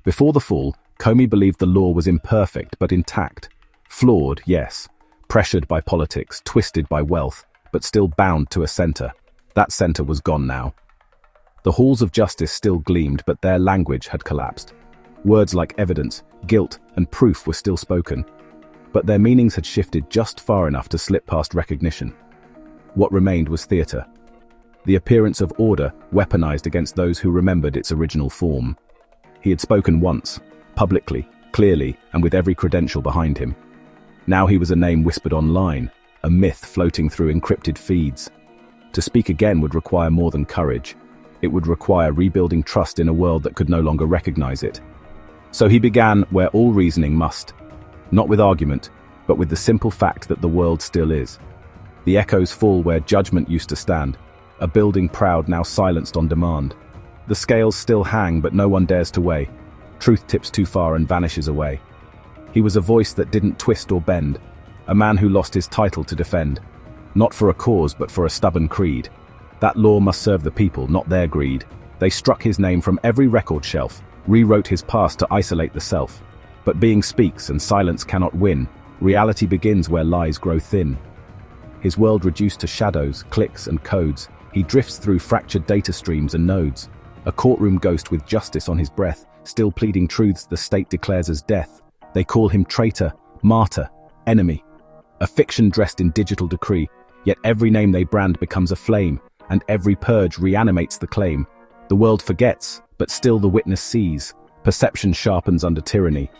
Before the fall, Comey believed the law was imperfect but intact. Flawed, yes. Pressured by politics, twisted by wealth, but still bound to a center. That center was gone now. The halls of justice still gleamed, but their language had collapsed. Words like evidence, guilt, and proof were still spoken, but their meanings had shifted just far enough to slip past recognition. What remained was theater. The appearance of order weaponized against those who remembered its original form. He had spoken once, publicly, clearly, and with every credential behind him. Now he was a name whispered online, a myth floating through encrypted feeds. To speak again would require more than courage. It would require rebuilding trust in a world that could no longer recognize it. So he began where all reasoning must. Not with argument, but with the simple fact that the world still is. The echoes fall where judgment used to stand, a building proud now silenced on demand. The scales still hang, but no one dares to weigh. Truth tips too far and vanishes away. He was a voice that didn't twist or bend, a man who lost his title to defend. Not for a cause, but for a stubborn creed. That law must serve the people, not their greed. They struck his name from every record shelf, rewrote his past to isolate the self. But being speaks and silence cannot win. Reality begins where lies grow thin. His world reduced to shadows, clicks, and codes. He drifts through fractured data streams and nodes. A courtroom ghost with justice on his breath, still pleading truths the state declares as death. They call him traitor, martyr, enemy. A fiction dressed in digital decree, yet every name they brand becomes a flame, and every purge reanimates the claim. The world forgets, but still the witness sees. Perception sharpens under tyranny.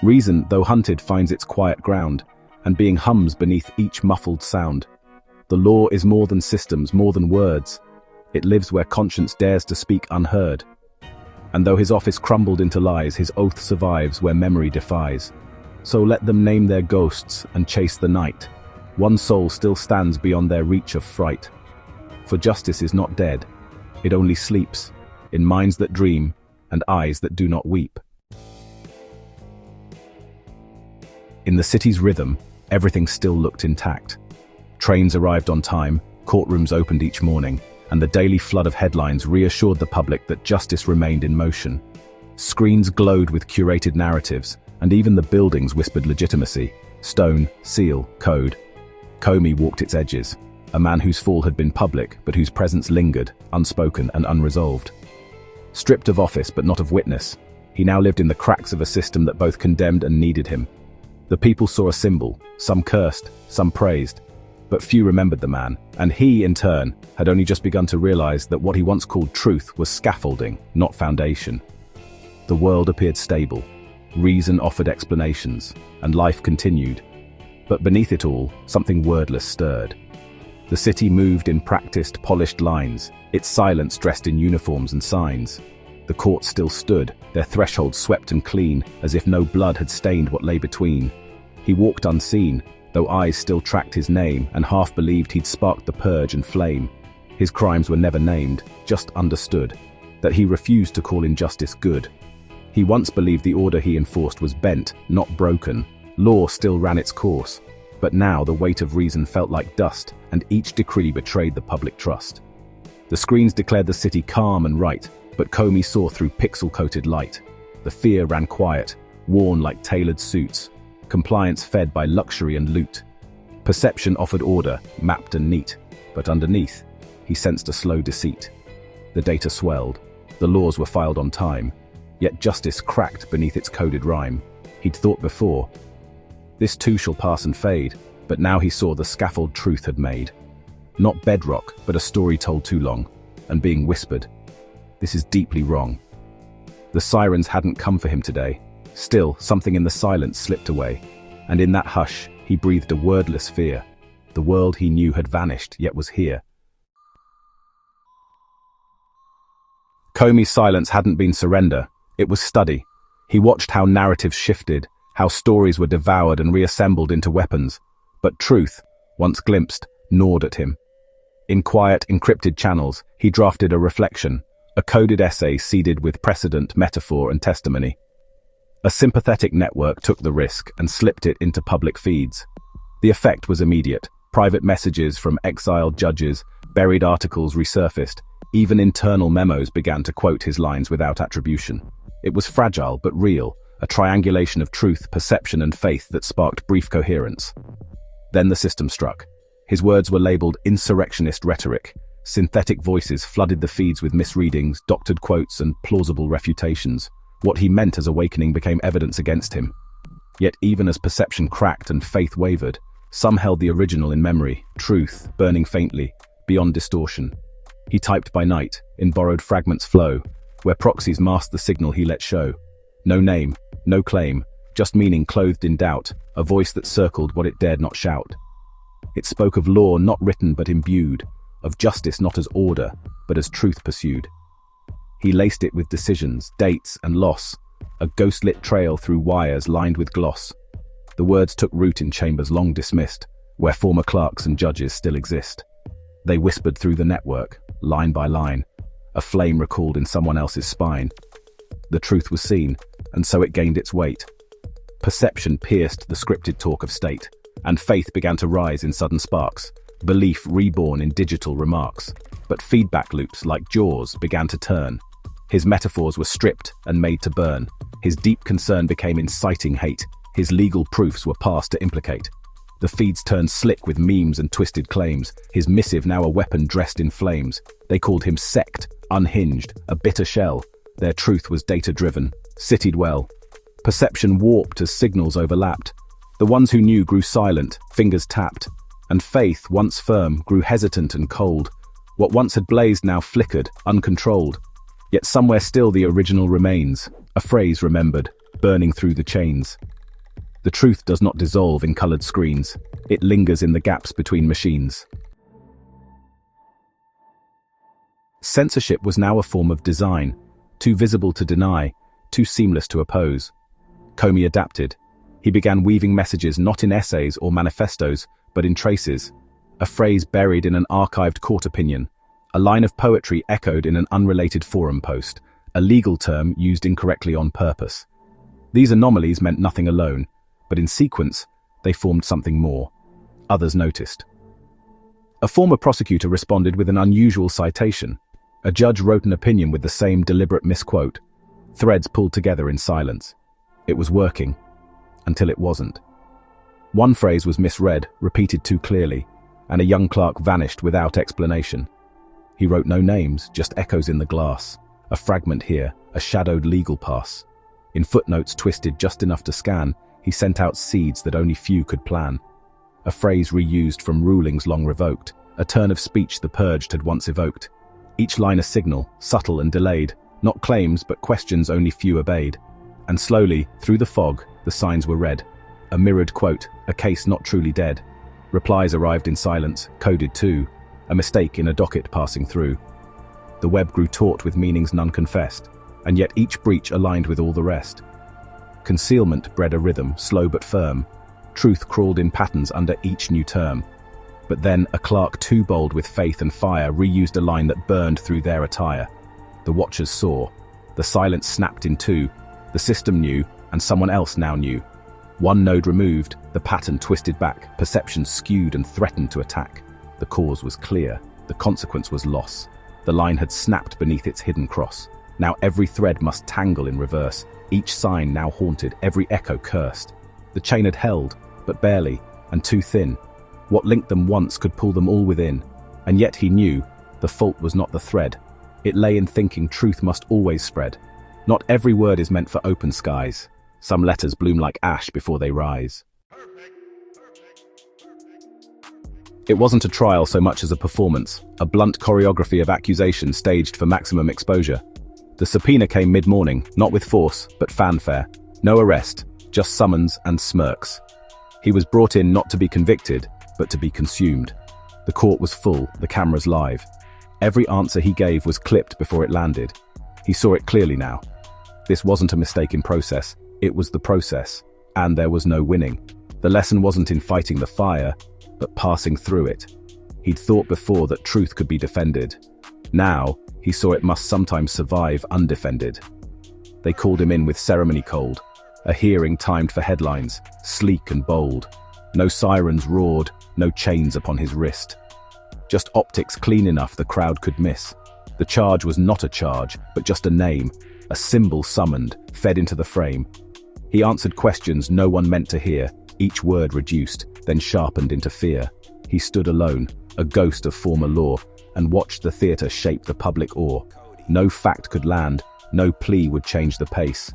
Reason, though hunted, finds its quiet ground, and being hums beneath each muffled sound. The law is more than systems, more than words. It lives where conscience dares to speak unheard. And though his office crumbled into lies, his oath survives where memory defies. So let them name their ghosts and chase the night. One soul still stands beyond their reach of fright. For justice is not dead, it only sleeps, in minds that dream and eyes that do not weep. In the city's rhythm, everything still looked intact. Trains arrived on time, courtrooms opened each morning, and the daily flood of headlines reassured the public that justice remained in motion. Screens glowed with curated narratives, and even the buildings whispered legitimacy: stone, seal, code. Comey walked its edges, a man whose fall had been public, but whose presence lingered, unspoken and unresolved. Stripped of office but not of witness, he now lived in the cracks of a system that both condemned and needed him. The people saw a symbol, some cursed, some praised, but few remembered the man, and he, in turn, had only just begun to realize that what he once called truth was scaffolding, not foundation. The world appeared stable. Reason offered explanations, and life continued. But beneath it all, something wordless stirred. The city moved in practiced, polished lines, its silence dressed in uniforms and signs. The courts still stood, their thresholds swept and clean, as if no blood had stained what lay between. He walked unseen, though eyes still tracked his name, and half believed he'd sparked the purge and flame. His crimes were never named, just understood, that he refused to call injustice good. He once believed the order he enforced was bent, not broken. Law still ran its course, but now the weight of reason felt like dust, and each decree betrayed the public trust. The screens declared the city calm and right, but Comey saw through pixel-coated light. The fear ran quiet, worn like tailored suits, compliance fed by luxury and loot. Perception offered order, mapped and neat, but underneath, he sensed a slow deceit. The data swelled, the laws were filed on time, yet justice cracked beneath its coded rhyme. He'd thought before, this too shall pass and fade, but now he saw the scaffold truth had made. Not bedrock, but a story told too long, and being whispered. This is deeply wrong. The sirens hadn't come for him today. Still, something in the silence slipped away, and in that hush, he breathed a wordless fear. The world he knew had vanished, yet was here. Comey's silence hadn't been surrender, it was study. He watched how narratives shifted, how stories were devoured and reassembled into weapons. But truth, once glimpsed, gnawed at him. In quiet, encrypted channels, he drafted a reflection, a coded essay seeded with precedent, metaphor, and testimony. A sympathetic network took the risk and slipped it into public feeds. The effect was immediate. Private messages from exiled judges, buried articles resurfaced, even internal memos began to quote his lines without attribution. It was fragile but real, a triangulation of truth, perception, and faith that sparked brief coherence. Then the system struck. His words were labeled insurrectionist rhetoric. Synthetic voices flooded the feeds with misreadings, doctored quotes, and plausible refutations. What he meant as awakening became evidence against him. Yet even as perception cracked and faith wavered, some held the original in memory, truth burning faintly, beyond distortion. He typed by night, in borrowed fragments flow, where proxies masked the signal he let show. No name, no claim, just meaning clothed in doubt, a voice that circled what it dared not shout. It spoke of law not written but imbued, of justice not as order, but as truth pursued. He laced it with decisions, dates, and loss, a ghost-lit trail through wires lined with gloss. The words took root in chambers long dismissed, where former clerks and judges still exist. They whispered through the network, line by line, a flame recalled in someone else's spine. The truth was seen, and so it gained its weight. Perception pierced the scripted talk of state, and faith began to rise in sudden sparks, belief reborn in digital remarks. But feedback loops like jaws began to turn. His metaphors were stripped and made to burn. His deep concern became inciting hate. His legal proofs were passed to implicate. The feeds turned slick with memes and twisted claims, his missive now a weapon dressed in flames. They called him sect, unhinged, a bitter shell. Their truth was data-driven, citied well. Perception warped as signals overlapped. The ones who knew grew silent, fingers tapped. And faith, once firm, grew hesitant and cold. What once had blazed now flickered, uncontrolled. Yet somewhere still the original remains, a phrase remembered, burning through the chains. The truth does not dissolve in colored screens. It lingers in the gaps between machines. Censorship was now a form of design, too visible to deny, too seamless to oppose. Comey adapted. He began weaving messages not in essays or manifestos, but in traces. A phrase buried in an archived court opinion. A line of poetry echoed in an unrelated forum post. A legal term used incorrectly on purpose. These anomalies meant nothing alone, but in sequence, they formed something more. Others noticed. A former prosecutor responded with an unusual citation. A judge wrote an opinion with the same deliberate misquote. Threads pulled together in silence. It was working. Until it wasn't. One phrase was misread, repeated too clearly, and a young clerk vanished without explanation. He wrote no names, just echoes in the glass. A fragment here, a shadowed legal pass. In footnotes twisted just enough to scan, he sent out seeds that only few could plan. A phrase reused from rulings long revoked, a turn of speech the purged had once evoked. Each line a signal, subtle and delayed, not claims but questions only few obeyed. And slowly, through the fog, the signs were read. A mirrored quote, a case not truly dead. Replies arrived in silence, coded too, a mistake in a docket passing through. The web grew taut with meanings none confessed, and yet each breach aligned with all the rest. Concealment bred a rhythm, slow but firm. Truth crawled in patterns under each new term. But then a clerk too bold with faith and fire reused a line that burned through their attire. The watchers saw. The silence snapped in two. The system knew, and someone else now knew. One node removed, the pattern twisted back, perception skewed and threatened to attack. The cause was clear, the consequence was loss. The line had snapped beneath its hidden cross. Now every thread must tangle in reverse, each sign now haunted, every echo cursed. The chain had held, but barely, and too thin. What linked them once could pull them all within. And yet he knew, the fault was not the thread. It lay in thinking truth must always spread. Not every word is meant for open skies. Some letters bloom like ash before they rise. It wasn't a trial so much as a performance, a blunt choreography of accusation staged for maximum exposure. The subpoena came mid-morning, not with force, but fanfare. No arrest, just summons and smirks. He was brought in not to be convicted, but to be consumed. The court was full, the cameras live. Every answer he gave was clipped before it landed. He saw it clearly now. This wasn't a mistake in process, it was the process, and there was no winning. The lesson wasn't in fighting the fire, but passing through it. He'd thought before that truth could be defended. Now, he saw it must sometimes survive undefended. They called him in with ceremony cold, a hearing timed for headlines, sleek and bold. No sirens roared, no chains upon his wrist. Just optics clean enough the crowd could miss. The charge was not a charge, but just a name. a symbol summoned, fed into the frame. He answered questions no one meant to hear, each word reduced, then sharpened into fear. He stood alone, a ghost of former law, and watched the theater shape the public awe. No fact could land, no plea would change the pace.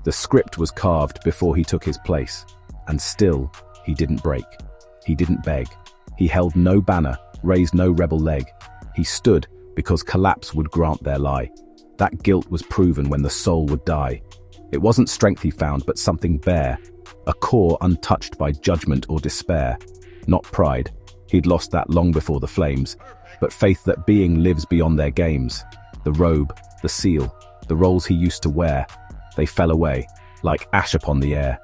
The script was carved before he took his place. And still, he didn't break. He didn't beg. He held no banner, raised no rebel leg. He stood because collapse would grant their lie. That guilt was proven when the soul would die. It wasn't strength he found, but something bare, a core untouched by judgment or despair. Not pride, he'd lost that long before the flames, but faith that being lives beyond their games. The robe, the seal, the roles he used to wear, they fell away, like ash upon the air.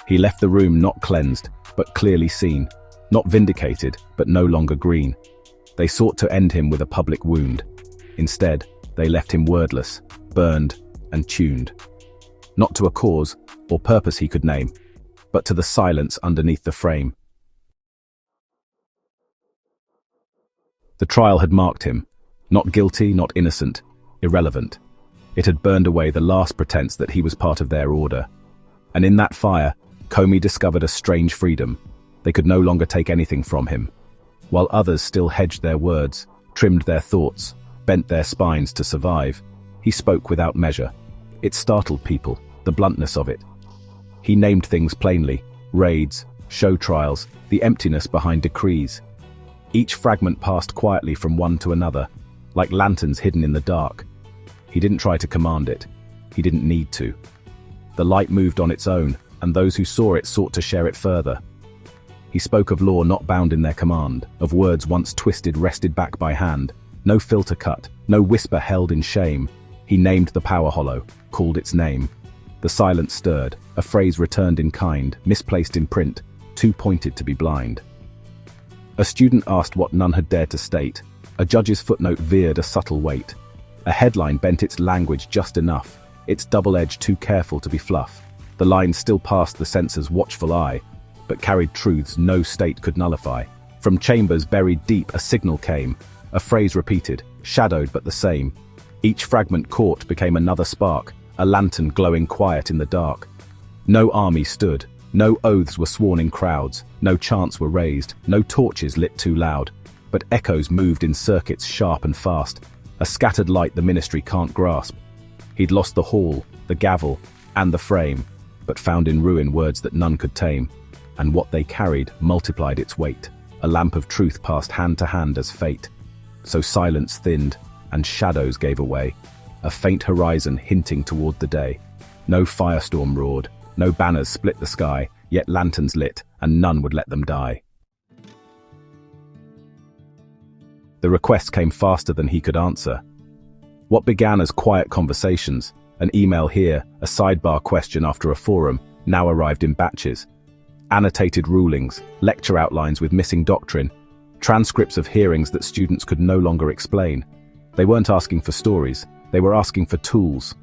He left the room not cleansed, but clearly seen, not vindicated, but no longer green. They sought to end him with a public wound. Instead, they left him wordless, burned, and tuned. Not to a cause or purpose he could name, but to the silence underneath the frame. The trial had marked him, not guilty, not innocent, irrelevant. It had burned away the last pretense that he was part of their order. And in that fire, Comey discovered a strange freedom. They could no longer take anything from him. While others still hedged their words, trimmed their thoughts, bent their spines to survive, he spoke without measure. It startled people, the bluntness of it. He named things plainly: raids, show trials, the emptiness behind decrees. Each fragment passed quietly from one to another, like lanterns hidden in the dark. He didn't try to command it. He didn't need to. The light moved on its own, and those who saw it sought to share it further. He spoke of law not bound in their command, of words once twisted wrested back by hand, no filter cut, no whisper held in shame. He named the power hollow, called its name. The silence stirred, a phrase returned in kind, misplaced in print, too pointed to be blind. A student asked what none had dared to state. A judge's footnote veered a subtle weight. A headline bent its language just enough, its double edge too careful to be fluff. The lines still passed the censor's watchful eye, but carried truths no state could nullify. From chambers buried deep a signal came, a phrase repeated, shadowed but the same. Each fragment caught became another spark, a lantern glowing quiet in the dark. No army stood, no oaths were sworn in crowds, no chants were raised, no torches lit too loud, but echoes moved in circuits sharp and fast, a scattered light the ministry can't grasp. He'd lost the hall, the gavel, and the frame, but found in ruin words that none could tame, and what they carried multiplied its weight. A lamp of truth passed hand to hand as fate. So silence thinned, and shadows gave away, a faint horizon hinting toward the day. No firestorm roared, no banners split the sky, yet lanterns lit, and none would let them die. The request came faster than he could answer. What began as quiet conversations, an email here, a sidebar question after a forum, now arrived in batches. Annotated rulings, lecture outlines with missing doctrine, transcripts of hearings that students could no longer explain. They weren't asking for stories, they were asking for tools.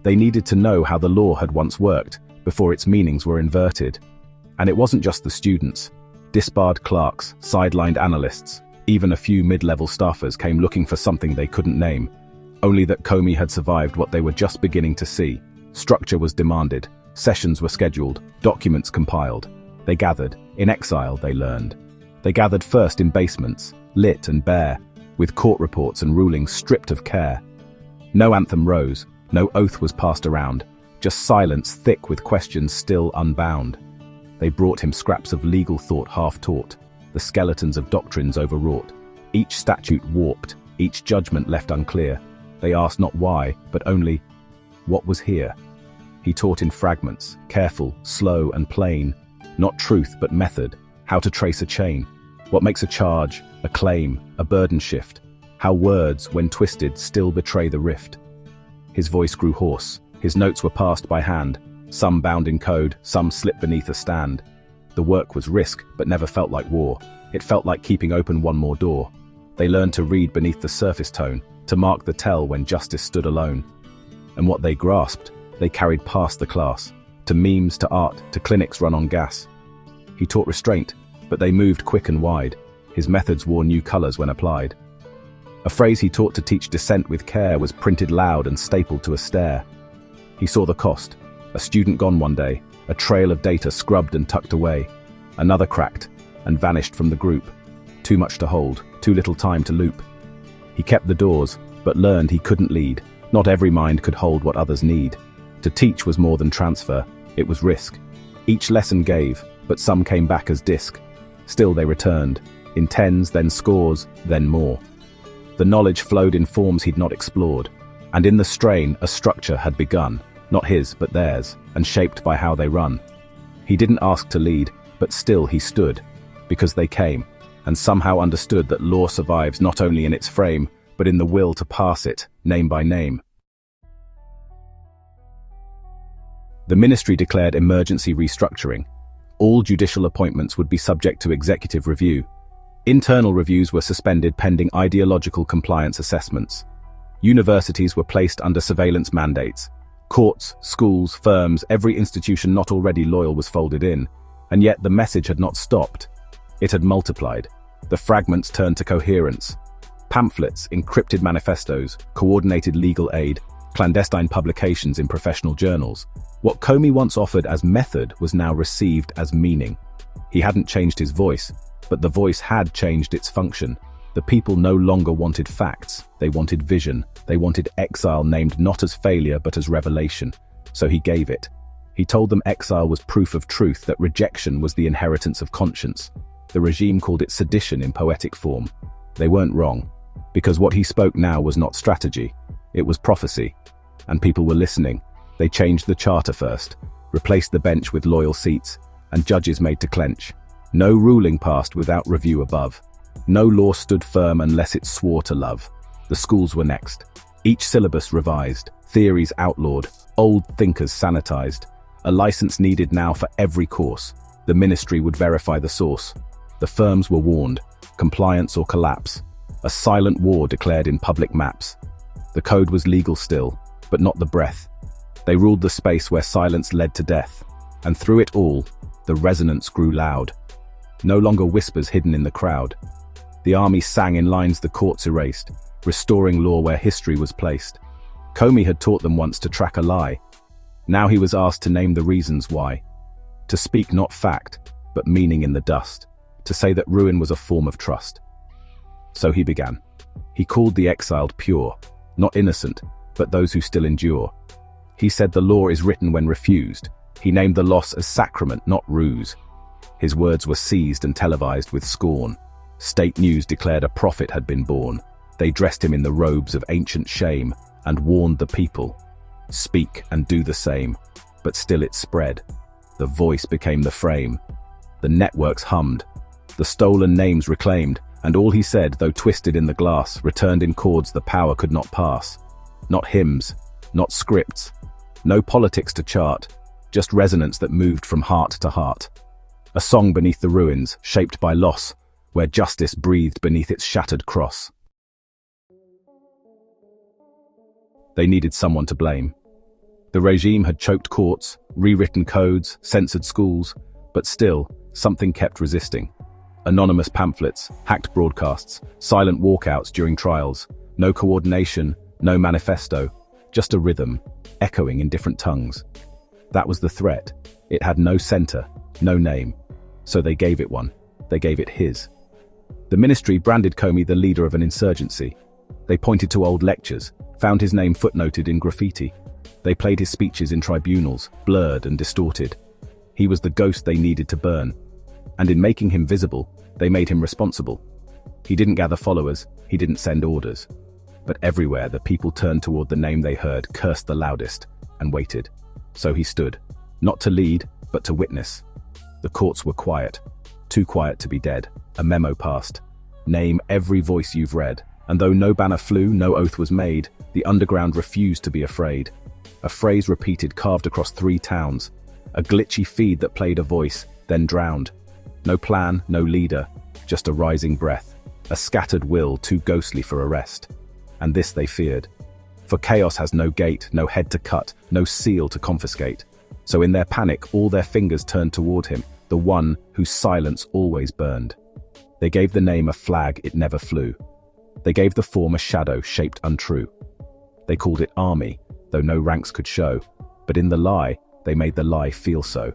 They needed to know how the law had once worked, before its meanings were inverted. And it wasn't just the students. Disbarred clerks, sidelined analysts, even a few mid-level staffers came looking for something they couldn't name. Only that Comey had survived what they were just beginning to see. Structure was demanded, sessions were scheduled, documents compiled. They gathered, in exile they learned. They gathered first in basements, lit and bare, with court reports and rulings stripped of care. No anthem rose, no oath was passed around, just silence thick with questions still unbound. They brought him scraps of legal thought half-taught, the skeletons of doctrines overwrought, each statute warped, each judgment left unclear. They asked not why, but only, what was here? He taught in fragments, careful, slow and plain, not truth but method, how to trace a chain, what makes a charge, a claim, a burden shift, how words, when twisted, still betray the rift. His voice grew hoarse, his notes were passed by hand, some bound in code, some slipped beneath a stand. The work was risk, but never felt like war. It felt like keeping open one more door. They learned to read beneath the surface tone, to mark the tell when justice stood alone. And what they grasped, they carried past the class, to memes, to art, to clinics run on gas. He taught restraint, but they moved quick and wide. His methods wore new colors when applied. A phrase he taught to teach dissent with care was printed loud and stapled to a stair. He saw the cost. A student gone one day, a trail of data scrubbed and tucked away. Another cracked and vanished from the group. Too much to hold, too little time to loop. He kept the doors, but learned he couldn't lead. Not every mind could hold what others need. To teach was more than transfer, it was risk. Each lesson gave, but some came back as disc. Still they returned, in tens, then scores, then more. The knowledge flowed in forms he'd not explored, and in the strain a structure had begun, not his but theirs, and shaped by how they run. He didn't ask to lead, but still he stood, because they came, and somehow understood that law survives not only in its frame, but in the will to pass it, name by name. The ministry declared emergency restructuring. All judicial appointments would be subject to executive review. Internal reviews were suspended pending ideological compliance assessments. Universities were placed under surveillance mandates. Courts, schools, firms, every institution not already loyal was folded in. And yet the message had not stopped. It had multiplied. The fragments turned to coherence. Pamphlets, encrypted manifestos, coordinated legal aid, clandestine publications in professional journals. What Comey once offered as method was now received as meaning. He hadn't changed his voice, but the voice had changed its function. The people no longer wanted facts, they wanted vision, they wanted exile named not as failure but as revelation. So he gave it. He told them exile was proof of truth, that rejection was the inheritance of conscience. The regime called it sedition in poetic form. They weren't wrong, because what he spoke now was not strategy, it was prophecy. And people were listening. They changed the charter first, replaced the bench with loyal seats, and judges made to clench. No ruling passed without review above. No law stood firm unless it swore to love. The schools were next. Each syllabus revised, theories outlawed, old thinkers sanitized. A license needed now for every course. The ministry would verify the source. The firms were warned, compliance or collapse. A silent war declared in public maps. The code was legal still, but not the breath. They ruled the space where silence led to death. And through it all, the resonance grew loud. No longer whispers hidden in the crowd. The army sang in lines the courts erased, restoring law where history was placed. Comey had taught them once to track a lie. Now he was asked to name the reasons why. To speak not fact, but meaning in the dust. To say that ruin was a form of trust. So he began. He called the exiled pure, not innocent, but those who still endure. He said the law is written when refused. He named the loss as sacrament, not ruse. His words were seized and televised with scorn. State news declared a prophet had been born. They dressed him in the robes of ancient shame and warned the people. Speak and do the same. But still it spread. The voice became the frame. The networks hummed. The stolen names reclaimed, and all he said, though twisted in the glass, returned in chords the power could not pass. Not hymns, not scripts, no politics to chart, just resonance that moved from heart to heart. A song beneath the ruins, shaped by loss, where justice breathed beneath its shattered cross. They needed someone to blame. The regime had choked courts, rewritten codes, censored schools, but still, something kept resisting. Anonymous pamphlets, hacked broadcasts, silent walkouts during trials, no coordination, no manifesto, just a rhythm, echoing in different tongues. That was the threat. It had no center, no name. So they gave it one. They gave it his. The ministry branded Comey the leader of an insurgency. They pointed to old lectures, found his name footnoted in graffiti. They played his speeches in tribunals, blurred and distorted. He was the ghost they needed to burn. And in making him visible, they made him responsible. He didn't gather followers, he didn't send orders. But everywhere the people turned toward the name they heard, cursed the loudest, and waited. So he stood, not to lead, but to witness. The courts were quiet, too quiet to be dead. A memo passed. Name every voice you've read. And though no banner flew, no oath was made, the underground refused to be afraid. A phrase repeated, carved across 3 towns. A glitchy feed that played a voice, then drowned. No plan, no leader, just a rising breath. A scattered will too ghostly for arrest. And this they feared. For chaos has no gate, no head to cut, no seal to confiscate. So in their panic, all their fingers turned toward him, the one whose silence always burned. They gave the name a flag it never flew. They gave the form a shadow shaped untrue. They called it army, though no ranks could show, but in the lie, they made the lie feel so.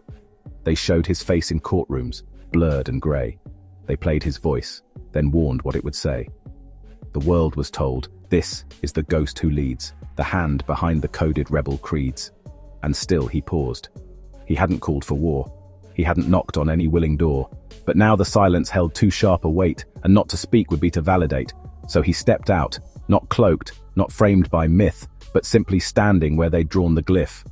They showed his face in courtrooms, blurred and grey. They played his voice, then warned what it would say. The world was told, this is the ghost who leads, the hand behind the coded rebel creeds. And still he paused. He hadn't called for war. He hadn't knocked on any willing door. But now the silence held too sharp a weight, and not to speak would be to validate. So he stepped out, not cloaked, not framed by myth, but simply standing where they'd drawn the glyph.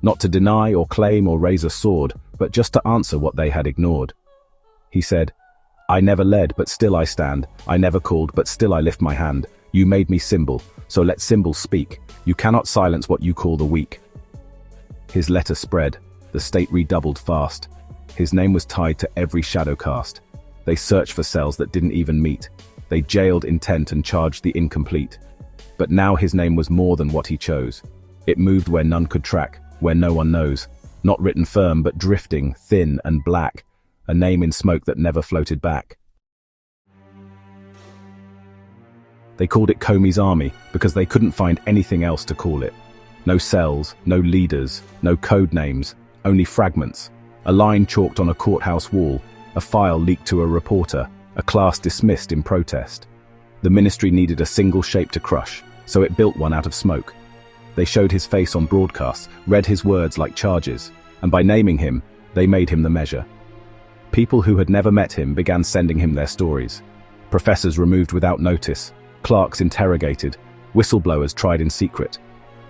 Not to deny or claim or raise a sword, but just to answer what they had ignored. He said, I never led, but still I stand. I never called, but still I lift my hand. You made me symbol, so let symbols speak. You cannot silence what you call the weak. His letter spread. The state redoubled fast. His name was tied to every shadow cast. They searched for cells that didn't even meet. They jailed intent and charged the incomplete. But now his name was more than what he chose. It moved where none could track, where no one knows. Not written firm, but drifting, thin and black. A name in smoke that never floated back. They called it Comey's army because they couldn't find anything else to call it. No cells, no leaders, no code names, only fragments. A line chalked on a courthouse wall, a file leaked to a reporter, a class dismissed in protest. The ministry needed a single shape to crush, so it built one out of smoke. They showed his face on broadcasts, read his words like charges, and by naming him, they made him the measure. People who had never met him began sending him their stories. Professors removed without notice, clerks interrogated, whistleblowers tried in secret.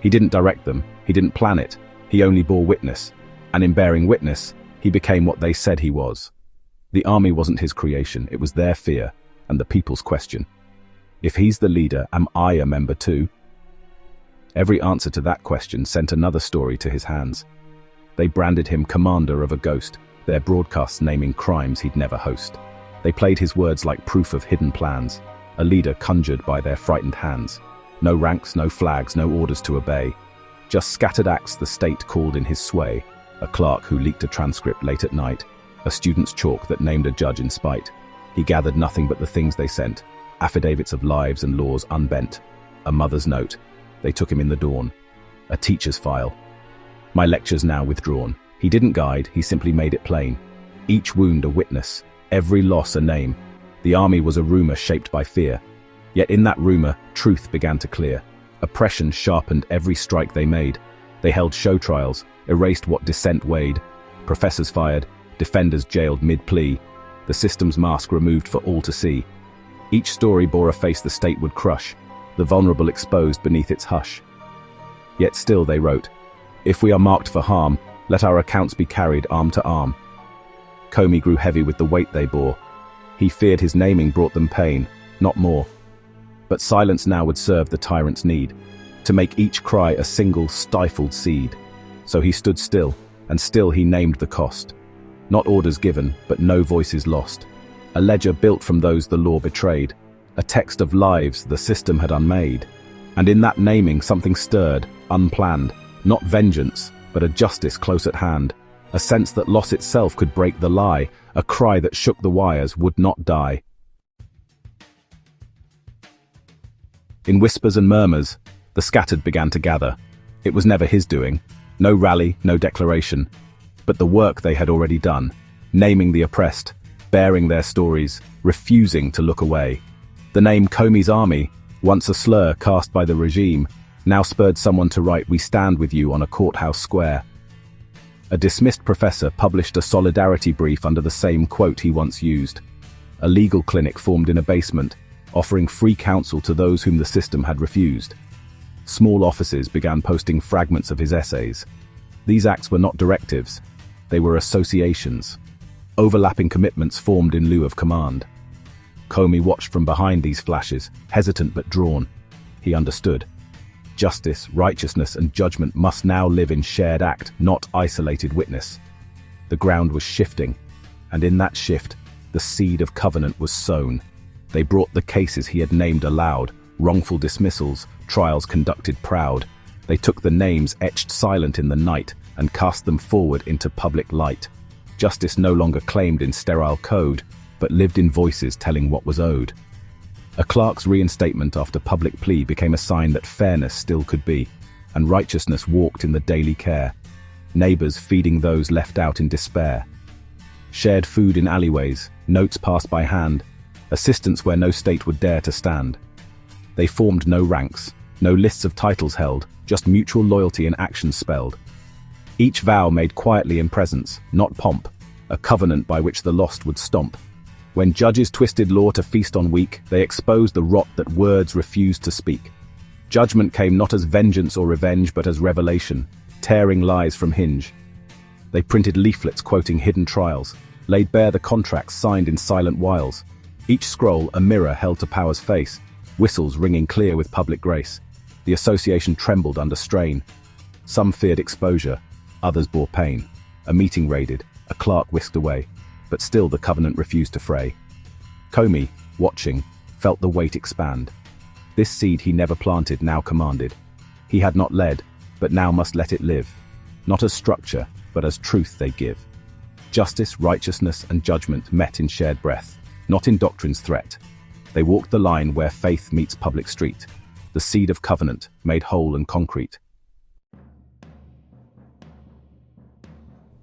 He didn't direct them, he didn't plan it, he only bore witness. And in bearing witness, he became what they said he was. The army wasn't his creation, it was their fear, and the people's question. If he's the leader, am I a member too? Every answer to that question sent another story to his hands. They branded him commander of a ghost, their broadcasts naming crimes he'd never host. They played his words like proof of hidden plans, a leader conjured by their frightened hands. No ranks, no flags, no orders to obey. Just scattered acts the state called in his sway. A clerk who leaked a transcript late at night. A student's chalk that named a judge in spite. He gathered nothing but the things they sent. Affidavits of lives and laws unbent. A mother's note. They took him in the dawn. A teacher's file. My lecture's now withdrawn. He didn't guide, he simply made it plain. Each wound a witness, every loss a name. The army was a rumor shaped by fear. Yet in that rumor, truth began to clear. Oppression sharpened every strike they made. They held show trials, erased what dissent weighed. Professors fired, defenders jailed mid-plea. The system's mask removed for all to see. Each story bore a face the state would crush, the vulnerable exposed beneath its hush. Yet still they wrote, if we are marked for harm, let our accounts be carried arm to arm. Comey grew heavy with the weight they bore. He feared his naming brought them pain, not more. But silence now would serve the tyrant's need, to make each cry a single stifled seed. So he stood still, and still he named the cost. Not orders given, but no voices lost. A ledger built from those the law betrayed. A text of lives the system had unmade. And in that naming something stirred, unplanned. Not vengeance, but a justice close at hand. A sense that loss itself could break the lie. A cry that shook the wires would not die. In whispers and murmurs, the scattered began to gather. It was never his doing. No rally, no declaration. But the work they had already done. Naming the oppressed, bearing their stories, refusing to look away. The name Comey's army, once a slur cast by the regime, now spurred someone to write, "We stand with you" on a courthouse square. A dismissed professor published a solidarity brief under the same quote he once used. A legal clinic formed in a basement, offering free counsel to those whom the system had refused. Small offices began posting fragments of his essays. These acts were not directives, they were associations. Overlapping commitments formed in lieu of command. Comey watched from behind these flashes, hesitant but drawn. He understood. Justice, righteousness, and judgment must now live in shared act, not isolated witness. The ground was shifting, and in that shift, the seed of covenant was sown. They brought the cases he had named aloud, wrongful dismissals, trials conducted proud. They took the names etched silent in the night and cast them forward into public light. Justice no longer claimed in sterile code, but lived in voices telling what was owed. A clerk's reinstatement after public plea became a sign that fairness still could be, and righteousness walked in the daily care. Neighbors feeding those left out in despair. Shared food in alleyways, notes passed by hand, assistance where no state would dare to stand. They formed no ranks, no lists of titles held, just mutual loyalty and action spelled. Each vow made quietly in presence, not pomp, a covenant by which the lost would stomp. When judges twisted law to feast on weak, they exposed the rot that words refused to speak. Judgment came not as vengeance or revenge, but as revelation, tearing lies from hinge. They printed leaflets quoting hidden trials, laid bare the contracts signed in silent wiles. Each scroll a mirror held to power's face, whistles ringing clear with public grace. The association trembled under strain. Some feared exposure, others bore pain. A meeting raided, a clerk whisked away, but still the covenant refused to fray. Comey, watching, felt the weight expand. This seed he never planted now commanded. He had not led, but now must let it live. Not as structure, but as truth they give. Justice, righteousness, and judgment met in shared breath, not in doctrine's threat. They walked the line where faith meets public street, the seed of covenant made whole and concrete.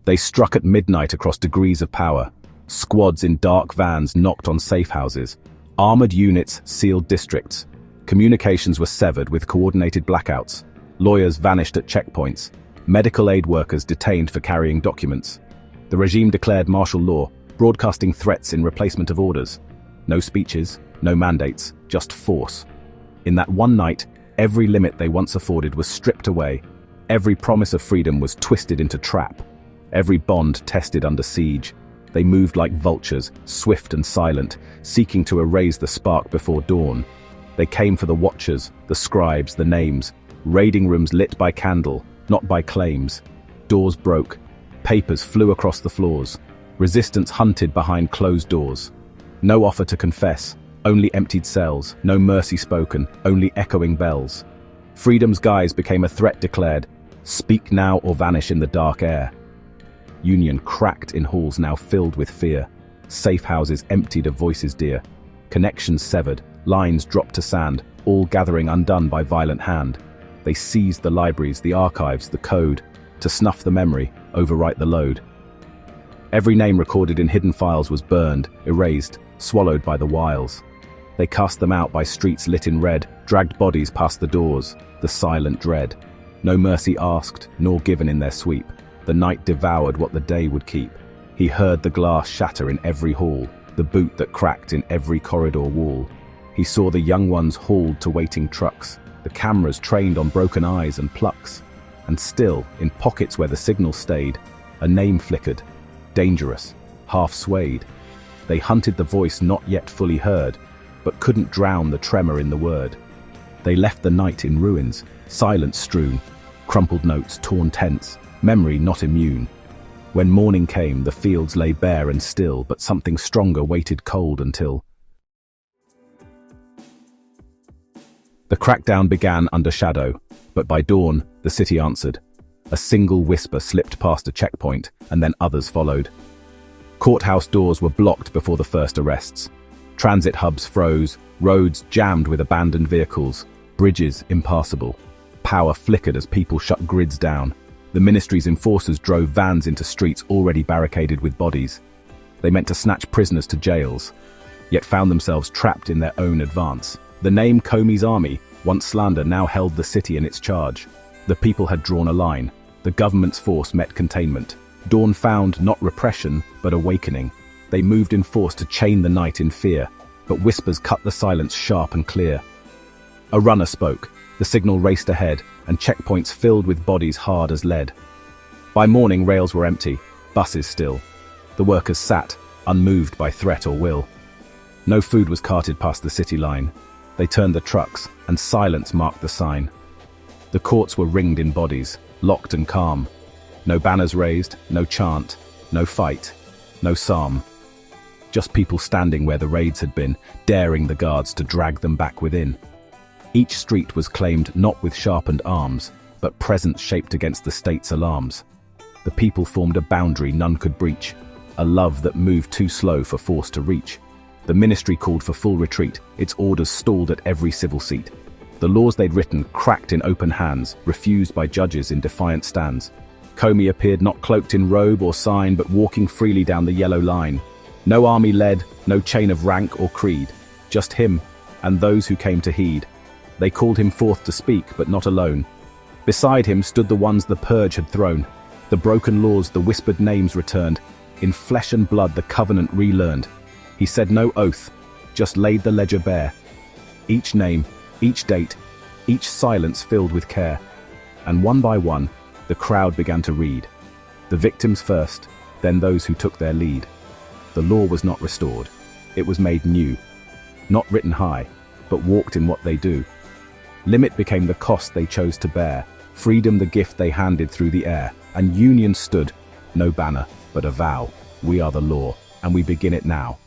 They struck at midnight across degrees of power. Squads in dark vans knocked on safe houses. Armored units sealed districts. Communications were severed with coordinated blackouts. Lawyers vanished at checkpoints. Medical aid workers detained for carrying documents. The regime declared martial law, broadcasting threats in replacement of orders. No speeches, no mandates, just force. In that one night, every limit they once afforded was stripped away. Every promise of freedom was twisted into trap. Every bond tested under siege. They moved like vultures, swift and silent, seeking to erase the spark before dawn. They came for the watchers, the scribes, the names. Raiding rooms lit by candle, not by claims. Doors broke. Papers flew across the floors. Resistance hunted behind closed doors. No offer to confess, only emptied cells. No mercy spoken, only echoing bells. Freedom's guise became a threat declared. Speak now or vanish in the dark air. Union cracked in halls now filled with fear. Safe houses emptied of voices dear. Connections severed, lines dropped to sand, all gathering undone by violent hand. They seized the libraries, the archives, the code, to snuff the memory, overwrite the load. Every name recorded in hidden files was burned, erased, swallowed by the wiles. They cast them out by streets lit in red, dragged bodies past the doors, the silent dread. No mercy asked, nor given in their sweep. The night devoured what the day would keep. He heard the glass shatter in every hall, the boot that cracked in every corridor wall. He saw the young ones hauled to waiting trucks, the cameras trained on broken eyes and plucks. And still, in pockets where the signal stayed, a name flickered, dangerous, half swayed. They hunted the voice not yet fully heard, but couldn't drown the tremor in the word. They left the night in ruins, silence strewn, crumpled notes, torn tents, memory not immune. When morning came, the fields lay bare and still, but something stronger waited cold until... The crackdown began under shadow, but by dawn, the city answered. A single whisper slipped past a checkpoint, and then others followed. Courthouse doors were blocked before the first arrests. Transit hubs froze, roads jammed with abandoned vehicles, bridges impassable. Power flickered as people shut grids down. The ministry's enforcers drove vans into streets already barricaded with bodies. They meant to snatch prisoners to jails, yet found themselves trapped in their own advance. The name Comey's army, once slander, now held the city in its charge. The people had drawn a line. The government's force met containment. Dawn found not repression, but awakening. They moved in force to chain the night in fear, but whispers cut the silence sharp and clear. A runner spoke. The signal raced ahead, and checkpoints filled with bodies hard as lead. By morning, rails were empty, buses still. The workers sat, unmoved by threat or will. No food was carted past the city line. They turned the trucks, and silence marked the sign. The courts were ringed in bodies, locked and calm. No banners raised, no chant, no fight, no psalm. Just people standing where the raids had been, daring the guards to drag them back within. Each street was claimed not with sharpened arms, but presence shaped against the state's alarms. The people formed a boundary none could breach, a love that moved too slow for force to reach. The ministry called for full retreat, its orders stalled at every civil seat. The laws they'd written cracked in open hands, refused by judges in defiant stands. Comey appeared not cloaked in robe or sign, but walking freely down the yellow line. No army led, no chain of rank or creed, just him and those who came to heed. They called him forth to speak, but not alone. Beside him stood the ones the purge had thrown. The broken laws, the whispered names returned. In flesh and blood the covenant relearned. He said no oath, just laid the ledger bare. Each name, each date, each silence filled with care. And one by one, the crowd began to read. The victims first, then those who took their lead. The law was not restored. It was made new. Not written high, but walked in what they do. Limit became the cost they chose to bear, freedom the gift they handed through the air, and union stood, no banner, but a vow. We are the law, and we begin it now.